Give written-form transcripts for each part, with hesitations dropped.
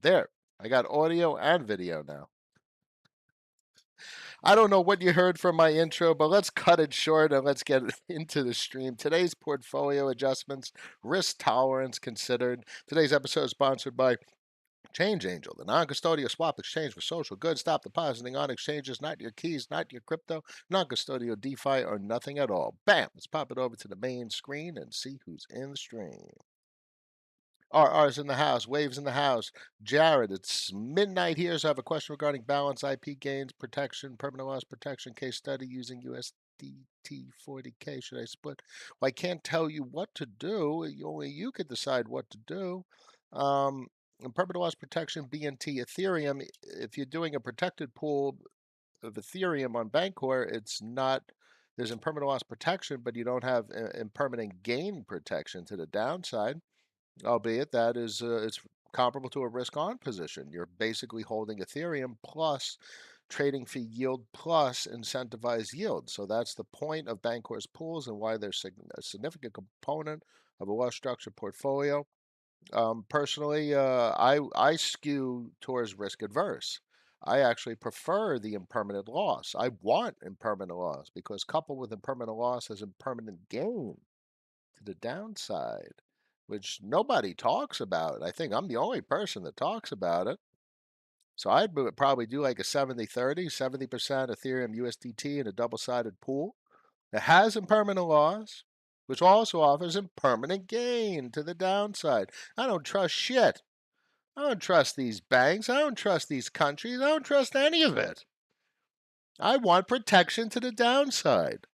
There, I got audio and video now. I don't know what you heard from my intro, but let's cut it short and let's get into the stream. Today's portfolio adjustments, risk tolerance considered. Today's episode is sponsored by Change Angel, the non-custodial swap exchange for social goods. Stop depositing on exchanges, not your keys, not your crypto, non-custodial DeFi, or nothing at all. Bam! Let's pop it over to the main screen and see who's in the stream. RR's in the house. Waves in the house. Jared, it's midnight here, so I have a question regarding balance, IP gains, protection, permanent loss protection, case study using USDT 40K. Should I split? Well, I can't tell you what to do. Only you could decide what to do. In permanent loss protection, BNT Ethereum, if you're doing a protected pool of Ethereum on Bancor, it's not. There's impermanent loss protection, but you don't have impermanent gain protection to the downside, albeit that is it's comparable to a risk on position. You're basically holding Ethereum plus trading fee yield plus incentivized yield. So that's the point of Bancor's pools and why they're a significant component of a well-structured portfolio. Personally, I skew towards risk adverse. I actually prefer the impermanent loss. I want impermanent loss because coupled with impermanent loss is impermanent gain to the downside, which nobody talks about. I think I'm the only person that talks about it. So I'd probably do like a 70-30, 70% Ethereum USDT in a double-sided pool that has impermanent loss, which also offers impermanent gain to the downside. I don't trust shit. I don't trust these banks. I don't trust these countries. I don't trust any of it. I want protection to the downside.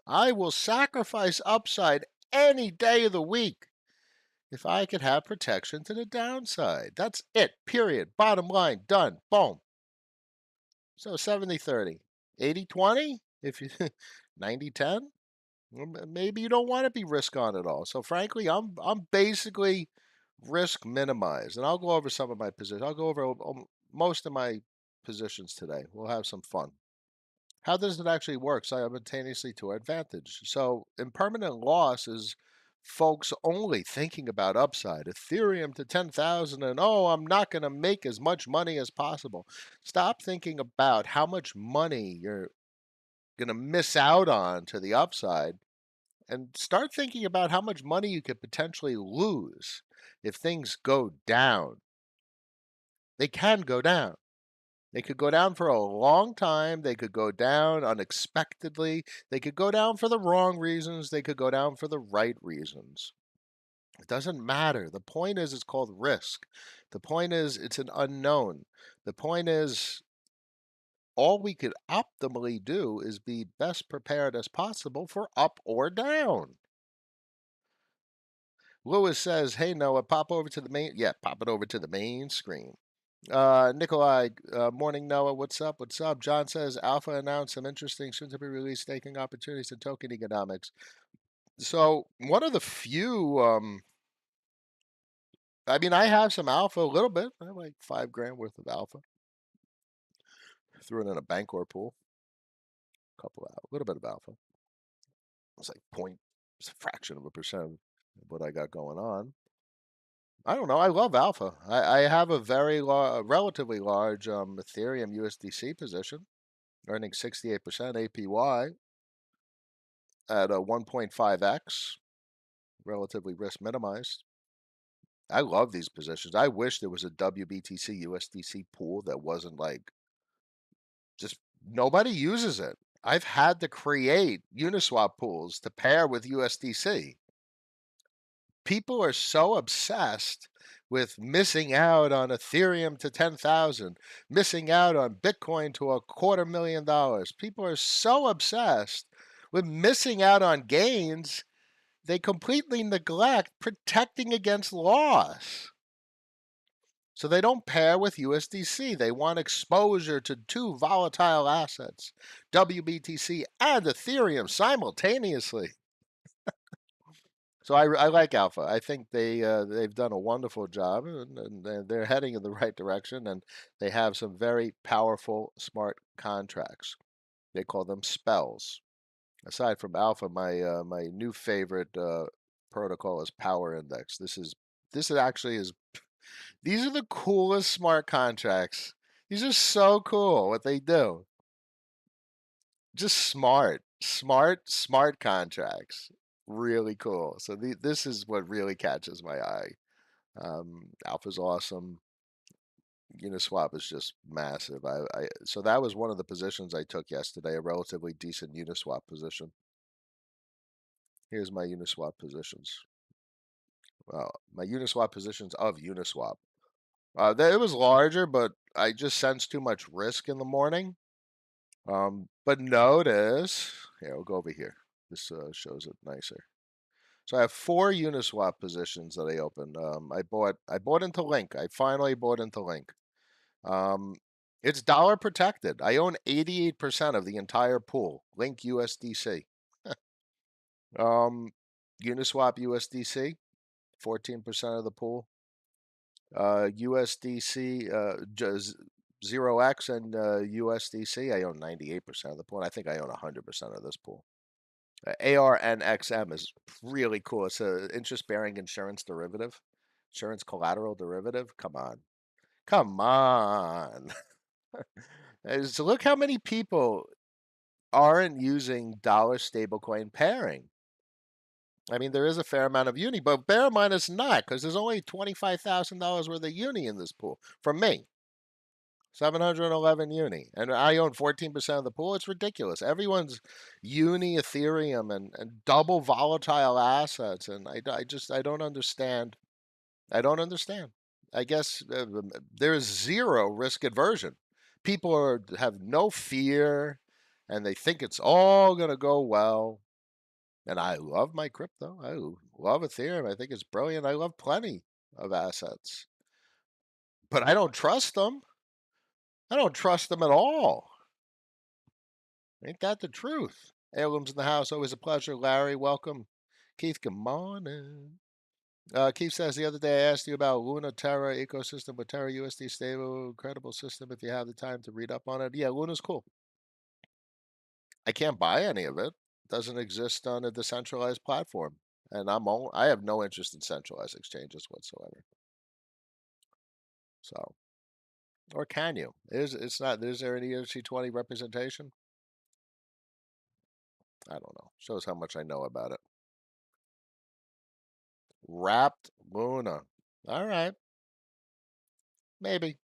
I will sacrifice upside any day of the week if I could have protection to the downside. That's it, period. Bottom line, done. Boom. So 70-30. 80-20? If you 90-10? Maybe you don't want to be risk on at all. So frankly, I'm basically risk minimized. And I'll go over some of my positions. I'll go over most of my positions today. We'll have some fun. How does it actually work simultaneously to our advantage? So impermanent loss is folks only thinking about upside. Ethereum to 10,000 and oh, I'm not going to make as much money as possible. Stop thinking about how much money you're going to miss out on to the upside and start thinking about how much money you could potentially lose if things go down. They can go down. They could go down for a long time. They could go down unexpectedly. They could go down for the wrong reasons. They could go down for the right reasons. It doesn't matter. The point is, it's called risk. The point is, it's an unknown. The point is, all we could optimally do is be best prepared as possible for up or down. Lewis says, hey, Noah, pop over to the main. Yeah, pop it over to the main screen. Nikolai, morning Noah, what's up? What's up? John says Alpha announced some interesting soon to be released staking opportunities in token economics. So one of the few, I mean, I have some Alpha a little bit. I have like $5,000 worth of Alpha. Threw it in a Bancor pool, a little bit of Alpha. It's like point, it's a fraction of a percent. what I got going on. I don't know. I love alpha. I have a relatively large Ethereum USDC position, earning 68% APY at a 1.5x, relatively risk minimized. I love these positions. I wish there was a WBTC USDC pool that wasn't like just nobody uses it. I've had to create Uniswap pools to pair with USDC. People are so obsessed with missing out on Ethereum to 10,000, missing out on Bitcoin to $250,000. People are so obsessed with missing out on gains, they completely neglect protecting against loss. So they don't pair with USDC. They want exposure to two volatile assets, WBTC and Ethereum simultaneously. So I like Alpha. I think they've done a wonderful job, and they're heading in the right direction. And they have some very powerful smart contracts. They call them spells. Aside from Alpha, my new favorite protocol is Power Index. This is actually is these are the coolest smart contracts. These are so cool what they do. Just smart contracts. Really cool. So this is what really catches my eye. Alpha's awesome. Uniswap is just massive. So that was one of the positions I took yesterday, a relatively decent Uniswap position. Here's my Uniswap positions. Well, my Uniswap positions of Uniswap. It was larger, but I just sensed too much risk in the morning. But notice, here, we'll go over here. This shows it nicer. So I have four Uniswap positions that I opened. I bought into Link. I finally bought into Link. Um, it's dollar protected. I own 88% of the entire pool. Link USDC. Uniswap USDC, 14% of the pool. USDC, 0x and USDC, I own 98% of the pool. I think I own 100% of this pool. ARNXM is really cool. It's an interest-bearing insurance derivative, insurance collateral derivative. Come on. Come on. So look how many people aren't using dollar stablecoin pairing. I mean, there is a fair amount of uni, but bear in mind it's not because there's only $25,000 worth of uni in this pool from me. 711 uni, and I own 14% of the pool. It's ridiculous. Everyone's uni Ethereum and double volatile assets, and I don't understand. I don't understand. I guess there's zero risk aversion. People have no fear, and they think it's all gonna go well. And I love my crypto. I love Ethereum. I think it's brilliant. I love plenty of assets, but I don't trust them. I don't trust them at all. Ain't that the truth? Heirlooms in the house. Always a pleasure. Larry, welcome. Keith, good morning. Keith says the other day I asked you about Luna Terra ecosystem with Terra USD stable, incredible system. If you have the time to read up on it, yeah, Luna's cool. I can't buy any of it. Doesn't exist on a decentralized platform, and I have no interest in centralized exchanges whatsoever. So, or can you? It's not? Is there any ERC20 representation? I don't know. Shows how much I know about it. Wrapped Luna. All right. Maybe.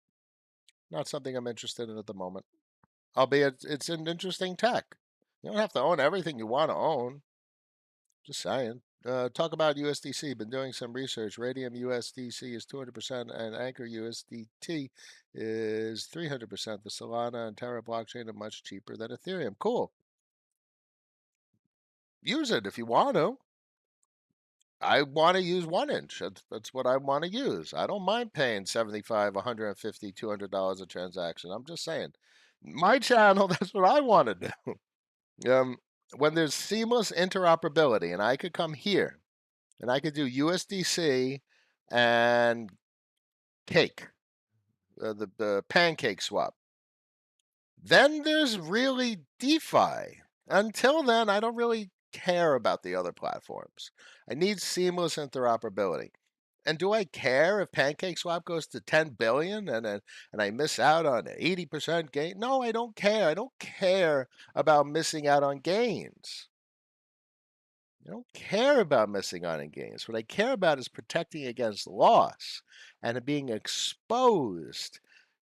Not something I'm interested in at the moment. Albeit it's an interesting tech. You don't have to own everything you want to own. Just saying. Talk about USDC. Been doing some research. Radium USDC is 200% and Anchor USDT is 300%. The Solana and Terra blockchain are much cheaper than Ethereum. Cool. Use it if you want to. I want to use 1 inch. That's what I want to use. I don't mind paying 75, 150, $200 a transaction. I'm just saying. My channel, that's what I want to do. When there's seamless interoperability, and I could come here and I could do USDC and cake, the pancake swap. Then there's really DeFi. Until then, I don't really care about the other platforms. I need seamless interoperability. And do I care if PancakeSwap goes to 10 billion and I miss out on 80% gain? No, I don't care. I don't care about missing out on gains. I don't care about missing out on gains. What I care about is protecting against loss and being exposed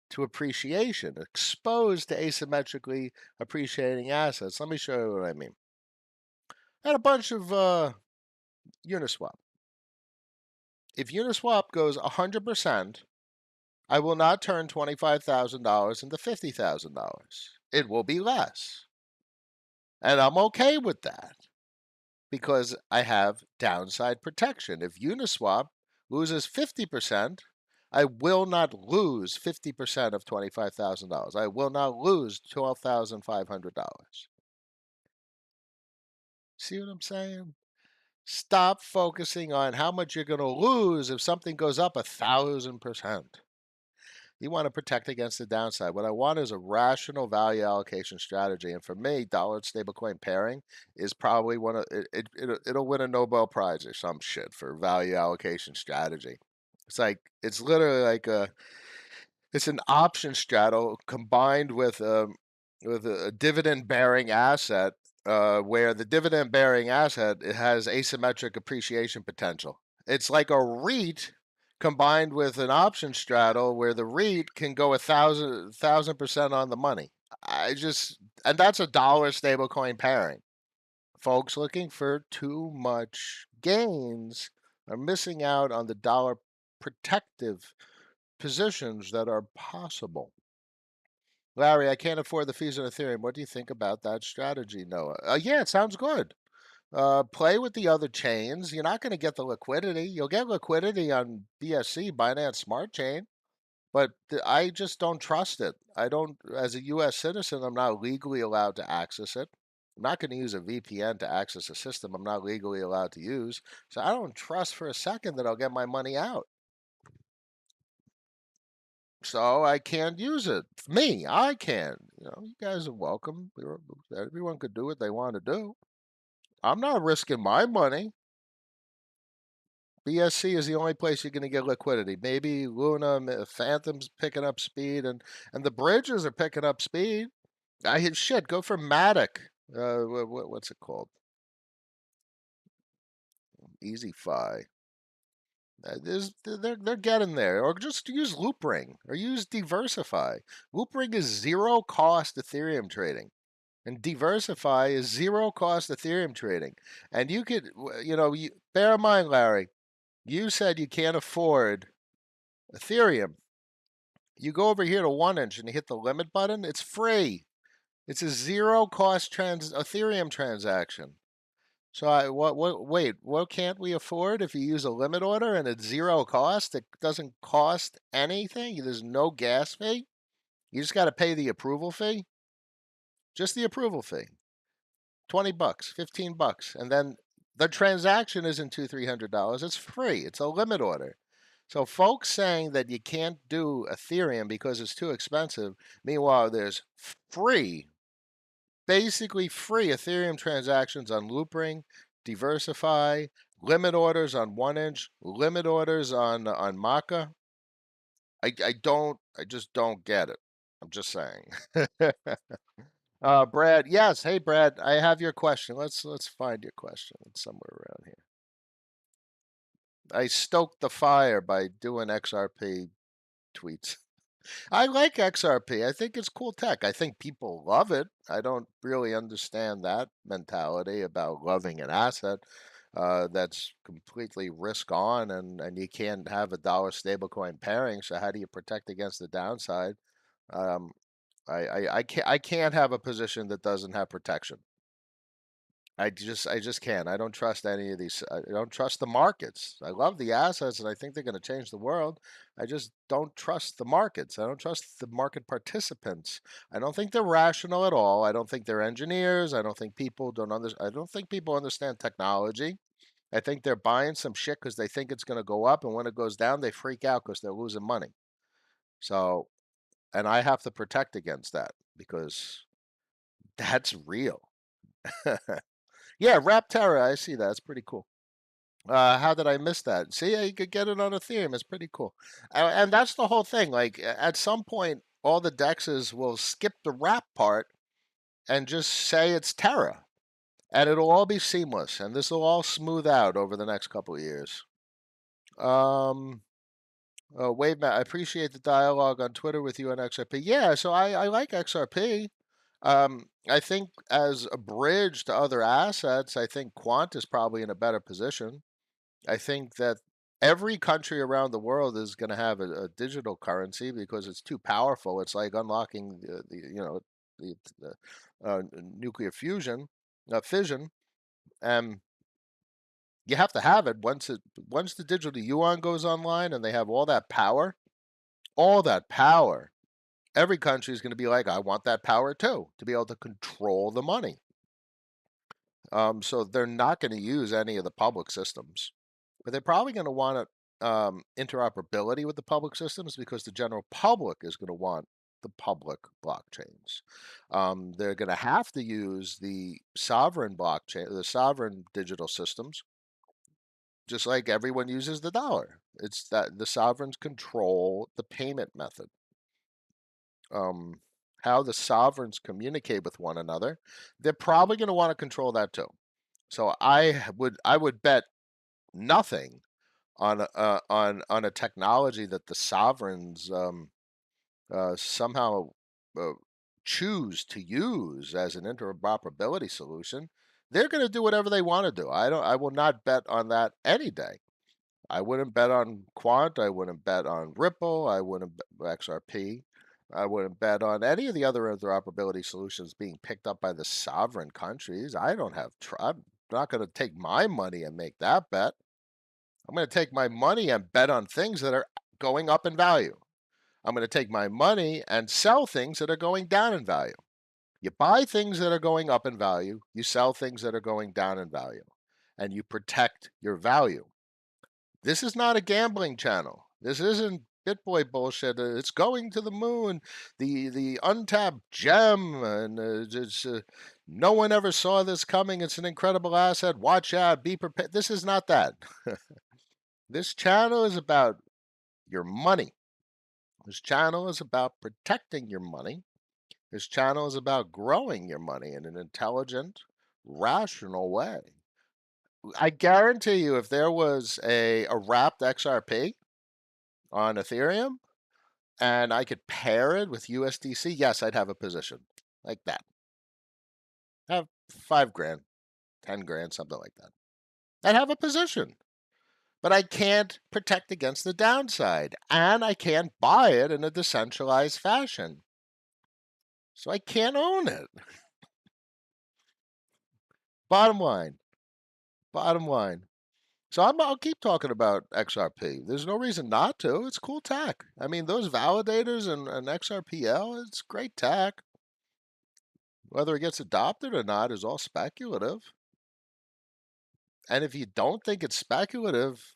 to appreciation, exposed to asymmetrically appreciating assets. Let me show you what I mean. I had a bunch of Uniswap. If Uniswap goes 100%, I will not turn $25,000 into $50,000. It will be less. And I'm okay with that because I have downside protection. If Uniswap loses 50%, I will not lose 50% of $25,000. I will not lose $12,500. See what I'm saying? Stop focusing on how much you're going to lose if something goes up 1,000%. You want to protect against the downside. What I want is a rational value allocation strategy. And for me, dollar stablecoin pairing is probably one of it'll win a Nobel Prize or some shit for value allocation strategy. It's literally like it's an option straddle combined with a dividend bearing asset, where the dividend bearing asset it has asymmetric appreciation potential. It's like a REIT combined with an option straddle where the REIT can go 1,000% on the money. I just and that's a dollar stablecoin pairing. Folks looking for too much gains are missing out on the dollar protective positions that are possible. Larry, I can't afford the fees on Ethereum. What do you think about that strategy, Noah? Yeah, it sounds good. Play with the other chains. You're not going to get the liquidity. You'll get liquidity on BSC, Binance Smart Chain, but I just don't trust it. I don't, as a U.S. citizen, I'm not legally allowed to access it. I'm not going to use a VPN to access a system I'm not legally allowed to use. So I don't trust for a second that I'll get my money out. So I can't use it. Me, I can. You guys are welcome. Everyone could do what they want to do. I'm not risking my money. BSC is the only place you're going to get liquidity. Maybe Luna, Phantom's picking up speed, and the bridges are picking up speed. I hit shit. Go for Matic. What's it called? EasyFi. They're getting there. Or just use Loopring or use Diversify. Loopring is zero cost Ethereum trading. And Diversify is zero cost Ethereum trading. And you could, bear in mind, Larry, you said you can't afford Ethereum. You go over here to 1inch and you hit the limit button, it's free. It's a zero cost Ethereum transaction. So wait, what can't we afford if you use a limit order and it's zero cost? It doesn't cost anything. There's no gas fee. You just got to pay the approval fee. Just the approval fee. $20, $15, and then the transaction isn't $200-300. It's free. It's a limit order. So folks saying that you can't do Ethereum because it's too expensive. Meanwhile, there's basically free Ethereum transactions on Loopring, Diversify, limit orders on 1inch, limit orders on Maca. I just don't get it. I'm just saying. Brad, yes. Hey, Brad, I have your question. Let's find your question. It's somewhere around here. I stoked the fire by doing XRP tweets. I like XRP. I think it's cool tech. I think people love it. I don't really understand that mentality about loving an asset that's completely risk on, and you can't have a dollar stablecoin pairing. So how do you protect against the downside? Um, I can't have a position that doesn't have protection. I just can't. I don't trust any of these. I don't trust the markets. I love the assets and I think they're going to change the world. I just don't trust the markets. I don't trust the market participants. I don't think they're rational at all. I don't think they're engineers. I don't think people understand technology. I think they're buying some shit because they think it's going to go up, and when it goes down, they freak out because they're losing money. So, and I have to protect against that because that's real. Yeah, Raptera, I see that. It's pretty cool. How did I miss that? See, yeah, you could get it on Ethereum. It's pretty cool. And that's the whole thing. Like at some point, all the dexes will skip the wrap part and just say it's Terra. And it'll all be seamless. And this will all smooth out over the next couple of years. Um, Wave Matt, I appreciate the dialogue on Twitter with you on XRP. Yeah, so I like XRP. I think as a bridge to other assets, I think Quant is probably in a better position. I think that every country around the world is going to have a digital currency because it's too powerful. It's like unlocking the nuclear fusion, fission, and you have to have it once the digital yuan goes online and they have all that power, all that power. Every country is going to be like, I want that power too, to be able to control the money. So they're not going to use any of the public systems, but they're probably going to want interoperability with the public systems because the general public is going to want the public blockchains. They're going to have to use the sovereign blockchain, the sovereign digital systems, just like everyone uses the dollar. It's that the sovereigns control the payment method. Um, how the sovereigns communicate with one another, they're probably going to want to control that too. So I would bet nothing on a technology that the sovereigns somehow uh, choose to use as an interoperability solution. They're going to do whatever they want to do. I will not bet on that any day. I wouldn't bet on Quant. I wouldn't bet on Ripple. I wouldn't bet XRP. I wouldn't bet on any of the other interoperability solutions being picked up by the sovereign countries. I don't have. I'm not going to take my money and make that bet. I'm going to take my money and bet on things that are going up in value. I'm going to take my money and sell things that are going down in value. You buy things that are going up in value, you sell things that are going down in value, and you protect your value. This is not a gambling channel. This isn't BitBoy bullshit. It's going to the moon, the untapped gem, and no one ever saw this coming. It's an incredible asset. Watch out, be prepared. This is not that. This channel is about your money. This channel is about protecting your money. This channel is about growing your money in an intelligent, rational way. I guarantee you, if there was a wrapped XRP on Ethereum and I could pair it with USDC, yes, I'd have a position like that. Have 5 grand, 10 grand, something like that. I'd have a position. But I can't protect against the downside, and I can't buy it in a decentralized fashion. So I can't own it. Bottom line. Bottom line. So I'll keep talking about XRP. There's no reason not to. It's cool tech. I mean, those validators and XRPL, it's great tech. Whether it gets adopted or not is all speculative. And if you don't think it's speculative,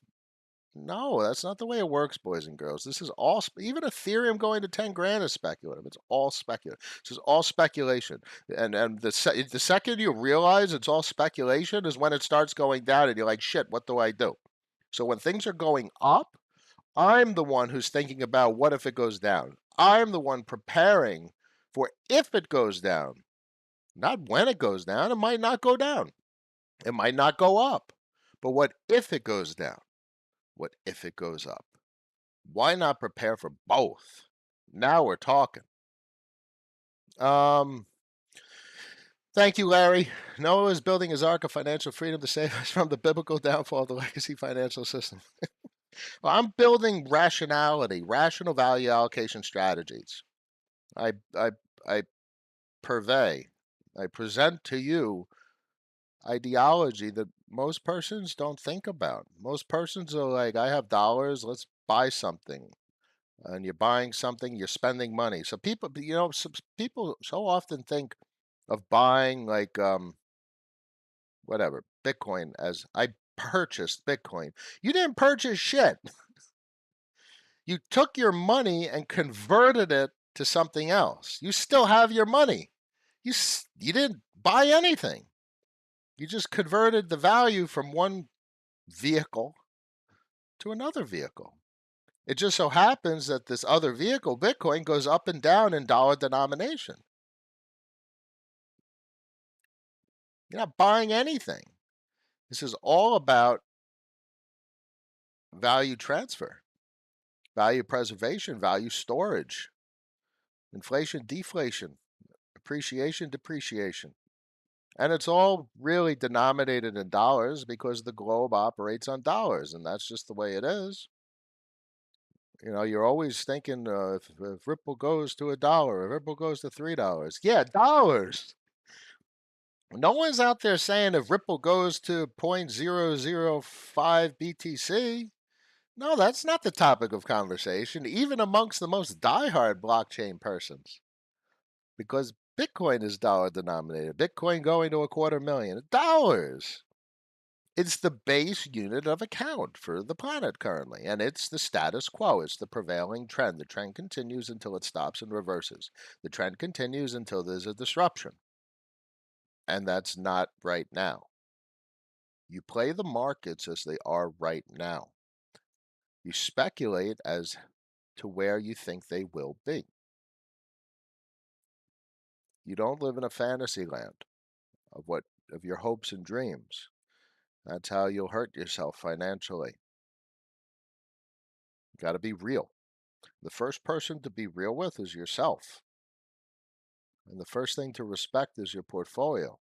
no, that's not the way it works, boys and girls. This is all, even Ethereum going to 10 grand is speculative. It's all speculative. This is all speculation. And the second you realize it's all speculation is when it starts going down and you're like, shit, what do I do? So when things are going up, I'm the one who's thinking about what if it goes down. I'm the one preparing for if it goes down, not when it goes down. It might not go down. It might not go up. But what if it goes down? What if it goes up? Why not prepare for both? Now we're talking. Um, Thank you, Larry. Noah is building his ark of financial freedom to save us from the biblical downfall of the legacy financial system. Well, I'm building rationality, rational value allocation strategies. I, I, I purvey, I present to you ideology that most persons don't think about. Most persons are like, I have dollars, let's buy something. And you're buying something, you're spending money. So people, people so often think of buying like whatever Bitcoin as I purchased Bitcoin. You didn't purchase shit. You took your money and converted it to something else. You still have your money. You didn't buy anything. You just converted the value from one vehicle to another vehicle. It just so happens that this other vehicle, Bitcoin, goes up and down in dollar denomination. You're not buying anything. This is all about value transfer, value preservation, value storage, inflation, deflation, appreciation, depreciation. And it's all really denominated in dollars because the globe operates on dollars, and that's just the way it is. You're always thinking if Ripple goes to $1, if Ripple goes to $3. Yeah, dollars. No one's out there saying if Ripple goes to 0.005 BTC. No, that's not the topic of conversation, even amongst the most diehard blockchain persons, because Bitcoin is dollar denominated. Bitcoin going to $250,000. It's the base unit of account for the planet currently, and it's the status quo. It's the prevailing trend. The trend continues until it stops and reverses. The trend continues until there's a disruption, and that's not right now. You play the markets as they are right now. You speculate as to where you think they will be. You don't live in a fantasy land of your hopes and dreams. That's how you'll hurt yourself financially. You got to be real. The first person to be real with is yourself. And the first thing to respect is your portfolio.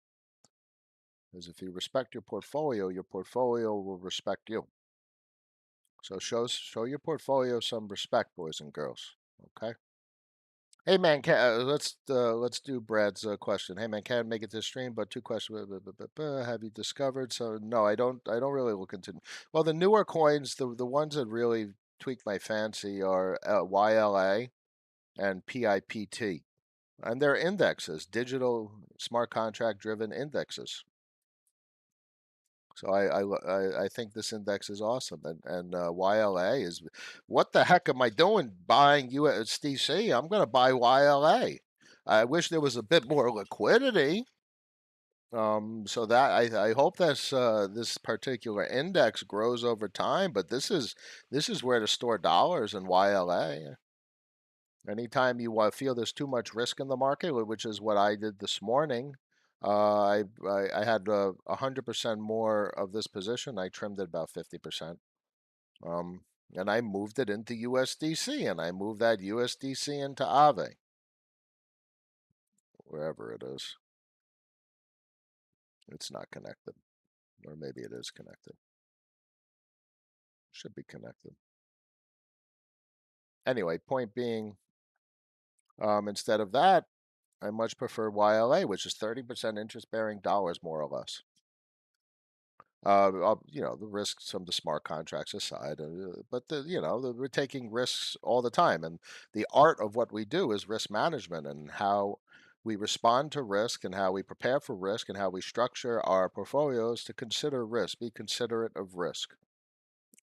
Because if you respect your portfolio will respect you. So show your portfolio some respect, boys and girls. Okay. Hey man, let's do Brad's question. Hey man, can't make it to stream, but two questions. Have you discovered? So no, I don't really look into. Well, the newer coins, the ones that really tweak my fancy are YLA and PIPT, and they're indexes, digital smart contract driven indexes. So I think this index is awesome, and YLA is, what the heck am I doing buying USDC? I'm going to buy YLA. I wish there was a bit more liquidity. So that I hope this particular index grows over time, but this is where to store dollars in YLA. Anytime you feel there's too much risk in the market, which is what I did this morning, I had 100% more of this position. I trimmed it about 50%, um, and I moved it into USDC, and I moved that USDC into Aave, wherever it is. It's not connected, or maybe it is connected. Should be connected. Anyway, point being, instead of that, I much prefer YLA, which is 30% interest-bearing dollars, more or less. The risks from the smart contracts aside, but we're taking risks all the time, and the art of what we do is risk management and how we respond to risk and how we prepare for risk and how we structure our portfolios to consider risk, be considerate of risk.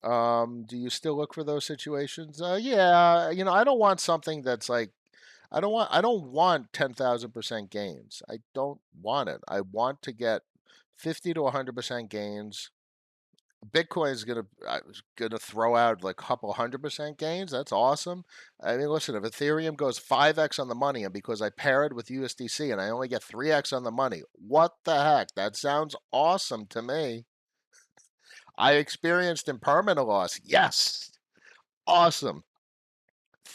Do you still look for those situations? Yeah, I don't want something that's like, I don't want 10,000% gains. I don't want it. I want to get 50 to 100% gains. Bitcoin is gonna throw out like a couple 100% gains. That's awesome. I mean, listen, if Ethereum goes 5x on the money, and because I pair it with USDC and I only get 3x on the money, what the heck? That sounds awesome to me. I experienced impermanent loss. Yes, awesome.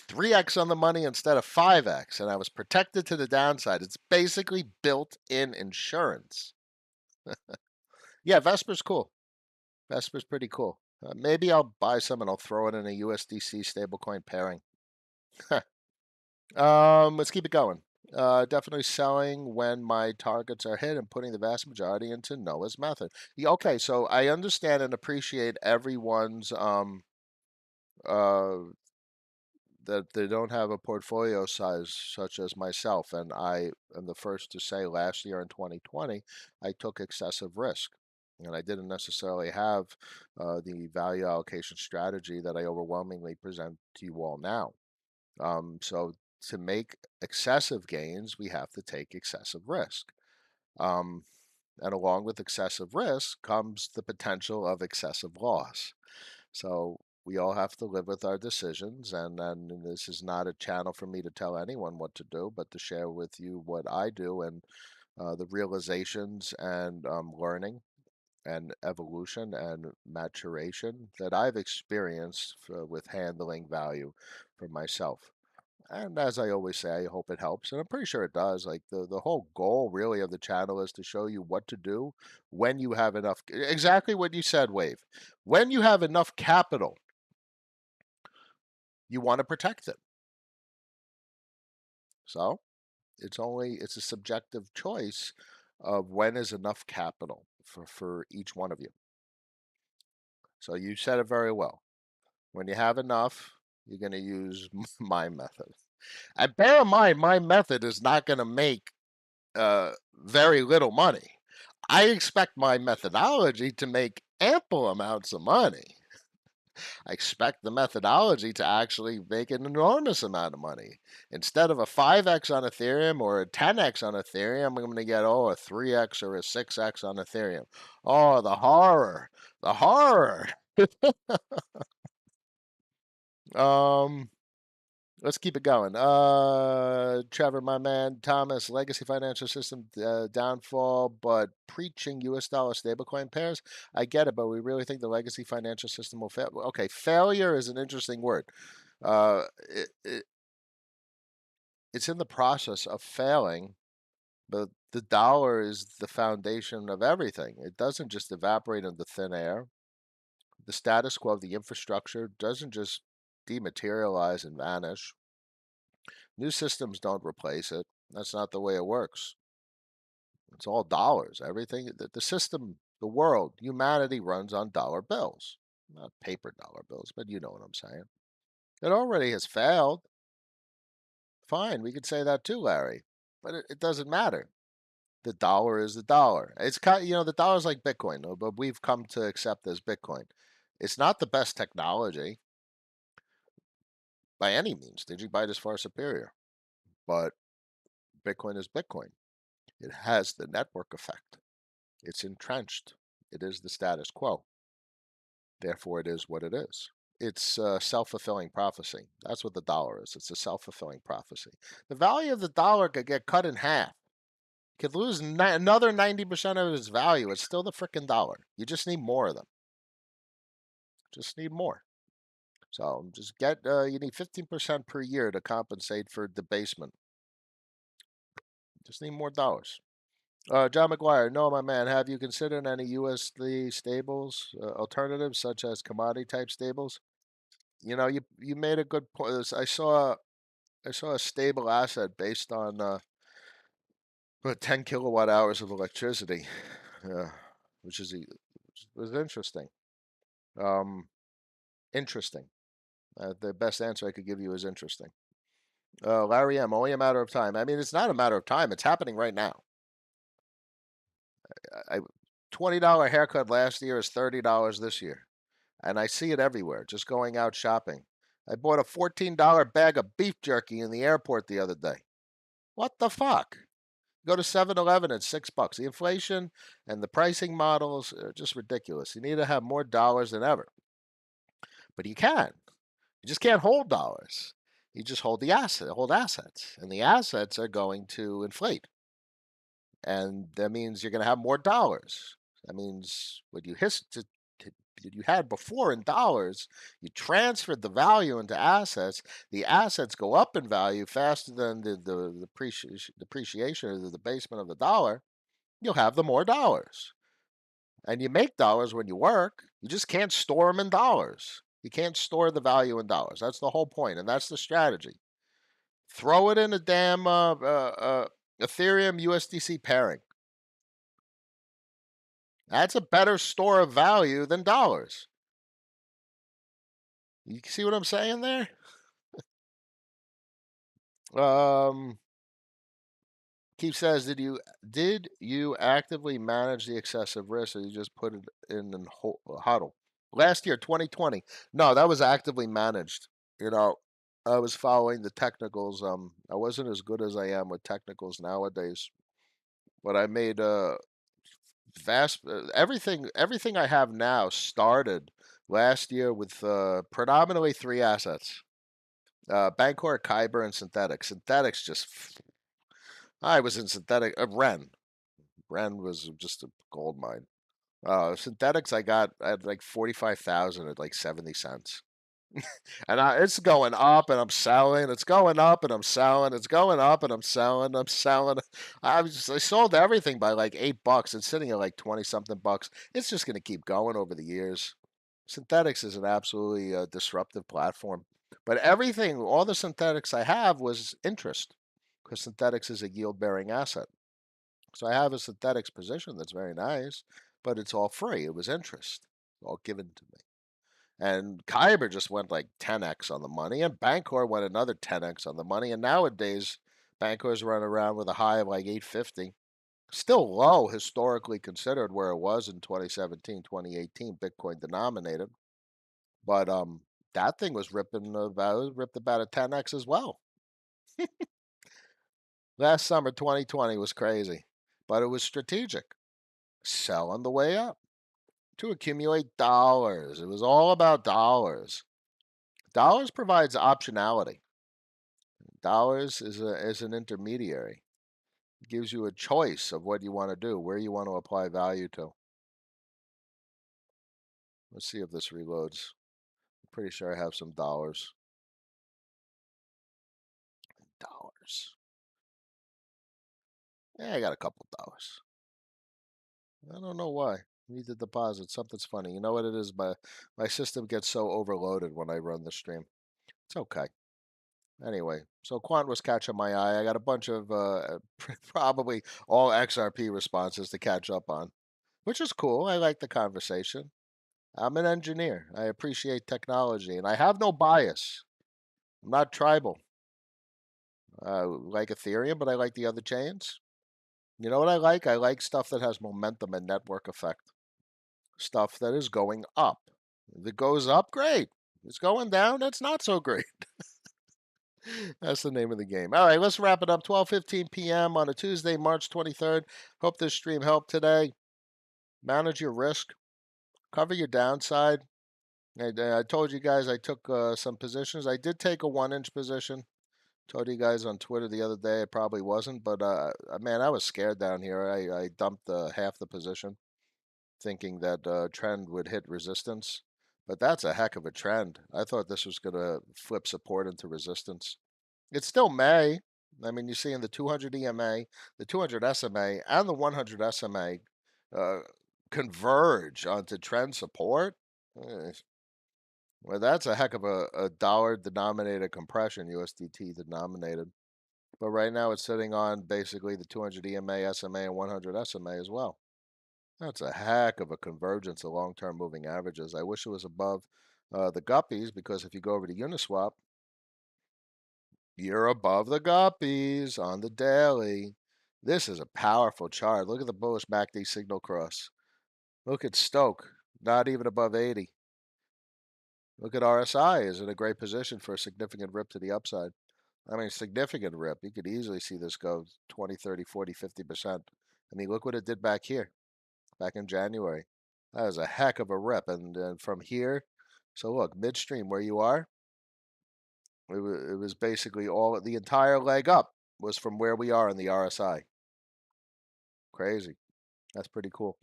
3x on the money instead of 5x, and I was protected to the downside. It's basically built-in insurance. Yeah, Vesper's cool. Vesper's pretty cool. Maybe I'll buy some and I'll throw it in a USDC stablecoin pairing. Let's keep it going. Definitely selling when my targets are hit and putting the vast majority into Noah's method. Yeah, okay, so I understand and appreciate everyone's uh, that they don't have a portfolio size such as myself, and I am the first to say last year in 2020 I took excessive risk. And I didn't necessarily have the value allocation strategy that I overwhelmingly present to you all now. So to make excessive gains, we have to take excessive risk. Um, And along with excessive risk comes the potential of excessive loss. So we all have to live with our decisions. And this is not a channel for me to tell anyone what to do, but to share with you what I do and the realizations and learning and evolution and maturation that I've experienced with handling value for myself. And as I always say, I hope it helps. And I'm pretty sure it does. Like the whole goal really of the channel is to show you what to do when you have enough, exactly what you said, Wave. When you have enough capital, you want to protect it. So it's a subjective choice of when is enough capital for each one of you. So you said it very well. When you have enough, you're going to use my method. And bear in mind, my method is not going to make very little money. I expect my methodology to make ample amounts of money. I expect the methodology to actually make an enormous amount of money. Instead of a 5x on Ethereum or a 10x on Ethereum, I'm going to get, a 3x or a 6x on Ethereum. Oh, the horror. The horror. Um, Let's keep it going. Trevor, my man, Thomas, legacy financial system downfall, but preaching U.S. dollar stablecoin pairs. I get it, but we really think the legacy financial system will fail. Okay, failure is an interesting word. Uh, it, it, it's in the process of failing, but the dollar is the foundation of everything. It doesn't just evaporate into thin air. The status quo, the infrastructure, doesn't just dematerialize and vanish. New systems don't replace it. That's not the way it works. It's all dollars. Everything, the system, the world, humanity runs on dollar bills. Not paper dollar bills, but you know what I'm saying. It already has failed. Fine, we could say that too, Larry. But it doesn't matter. The dollar is the dollar. It's kind of, the dollar's like Bitcoin, but we've come to accept as Bitcoin. It's not the best technology by any means. Digibyte is far superior, but Bitcoin is Bitcoin. It has the network effect. It's entrenched. It is the status quo. Therefore, it is what it is. It's a self-fulfilling prophecy. That's what the dollar is. It's a self-fulfilling prophecy. The value of the dollar could get cut in half. Could lose another 90% of its value. It's still the frickin' dollar. You just need more of them. Just need more. So just you need 15% per year to compensate for debasement. Just need more dollars. John McGuire, no, my man. Have you considered any USD stables alternatives such as commodity type stables? You made a good point. I saw a stable asset based on 10 kilowatt hours of electricity, uh, which was interesting. Um, Interesting. The best answer I could give you is interesting. Larry M. Only a matter of time. I mean, it's not a matter of time. It's happening right now. I $20 haircut last year is $30 this year, and I see it everywhere. Just going out shopping. I bought a $14 bag of beef jerky in the airport the other day. What the fuck? Go to 7-Eleven, it's $6. The inflation and the pricing models are just ridiculous. You need to have more dollars than ever. But you can. You just can't hold dollars. You just hold hold assets. And the assets are going to inflate. And that means you're going to have more dollars. That means what you had before in dollars, you transferred the value into assets. The assets go up in value faster than the depreciation or the debasement of the dollar. You'll have the more dollars. And you make dollars when you work. You just can't store them in dollars. You can't store the value in dollars. That's the whole point, and that's the strategy. Throw it in a damn Ethereum USDC pairing. That's a better store of value than dollars. You see what I'm saying there? Um, Keith says, did you actively manage the excessive risk, or you just put it in a huddle? Last year, 2020. No, that was actively managed. You know, I was following the technicals. I wasn't as good as I am with technicals nowadays, but I made vast everything I have now started last year with predominantly three assets: Bancor, Kyber, and Synthetics. Synthetics just I was in synthetic Ren. Ren was just a gold mine. Synthetics I had like 45,000 at like 70 cents. And it's going up and I'm selling. It's going up and I'm selling. It's going up and I'm selling. I'm selling. I sold everything by like $8. It's sitting at like 20 something bucks. It's just going to keep going over the years. Synthetics is an absolutely disruptive platform. But everything, all the synthetics I have was interest because synthetics is a yield bearing asset. So I have a synthetics position that's very nice, but it's all free. It was interest, all given to me. And Kyber just went like 10x on the money, and Bancor went another 10x on the money. And nowadays, Bancor's running around with a high of like 850. Still low historically considered where it was in 2017, 2018, Bitcoin denominated. But that thing was ripped about a 10x as well. Last summer, 2020 was crazy, but it was strategic. Sell on the way up to accumulate dollars. It was all about dollars. Dollars provides optionality. Dollars is an intermediary. It gives you a choice of what you want to do, where you want to apply value to. Let's see if this reloads. I'm pretty sure I have some dollars. Dollars. Yeah, I got a couple dollars. I don't know why. Need to deposit. Something's funny. You know what it is? My system gets so overloaded when I run the stream. It's okay. Anyway, so Quant was catching my eye. I got a bunch of probably all XRP responses to catch up on, which is cool. I like the conversation. I'm an engineer. I appreciate technology, and I have no bias. I'm not tribal. I like Ethereum, but I like the other chains. You know what I like? I like stuff that has momentum and network effect. Stuff that is going up. If it goes up, great. If it's going down, that's not so great. That's the name of the game. All right, let's wrap it up. 12:15 p.m. on a Tuesday, March 23rd. Hope this stream helped today. Manage your risk. Cover your downside. I told you guys I took some positions. I did take a 1-inch position. Told you guys on Twitter the other day it probably wasn't, but man, I was scared down here. I dumped half the position, thinking that trend would hit resistance. But that's a heck of a trend. I thought this was going to flip support into resistance. It still may. I mean, you see in the 200 EMA, the 200 SMA, and the 100 SMA uh, converge onto trend support. Eh, Well, that's a heck of a dollar denominated compression, USDT denominated. But right now it's sitting on basically the 200 EMA, SMA, and 100 SMA as well. That's a heck of a convergence of long term moving averages. I wish it was above the guppies because if you go over to Uniswap, you're above the guppies on the daily. This is a powerful chart. Look at the bullish MACD signal cross. Look at Stoke, not even above 80. Look at RSI is in a great position for a significant rip to the upside. I mean, significant rip. You could easily see this go 20, 30, 40, 50%. I mean, look what it did back here, back in January. That was a heck of a rip. And from here, so look, midstream where you are, it was basically all, the entire leg up was from where we are in the RSI. Crazy. That's pretty cool.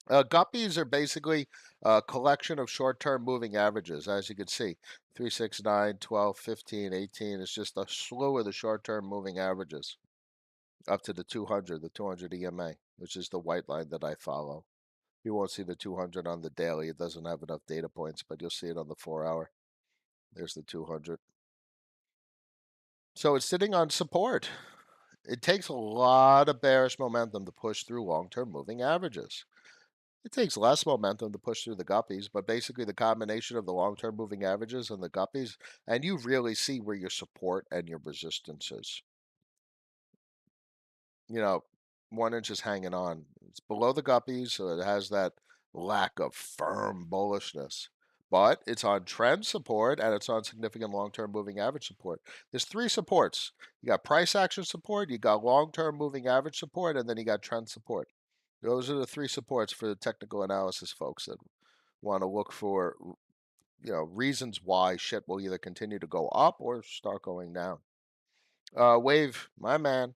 Guppies are basically a collection of short-term moving averages, as you can see. 3, 6, 9, 12, 15, 18. It's just a slew of the short-term moving averages up to the 200 EMA, which is the white line that I follow. You won't see the 200 on the daily. It doesn't have enough data points, but you'll see it on the 4-hour. There's the 200. So it's sitting on support. It takes a lot of bearish momentum to push through long-term moving averages. It takes less momentum to push through the guppies, but basically the combination of the long-term moving averages and the guppies, and you really see where your support and your resistance is. You know, 1 inch is hanging on. It's below the guppies, so it has that lack of firm bullishness. But it's on trend support and it's on significant long-term moving average support. There's three supports. You got price action support, you got long-term moving average support, and then you got trend support. Those are the three supports for the technical analysis folks that want to look for, reasons why shit will either continue to go up or start going down. Wave, my man.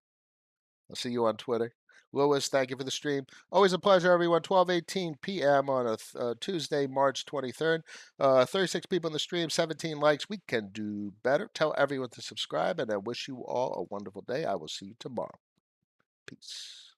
I'll see you on Twitter. Lewis, thank you for the stream. Always a pleasure, everyone. 12:18 p.m. on a Tuesday, March 23rd. 36 people in the stream, 17 likes. We can do better. Tell everyone to subscribe, and I wish you all a wonderful day. I will see you tomorrow. Peace.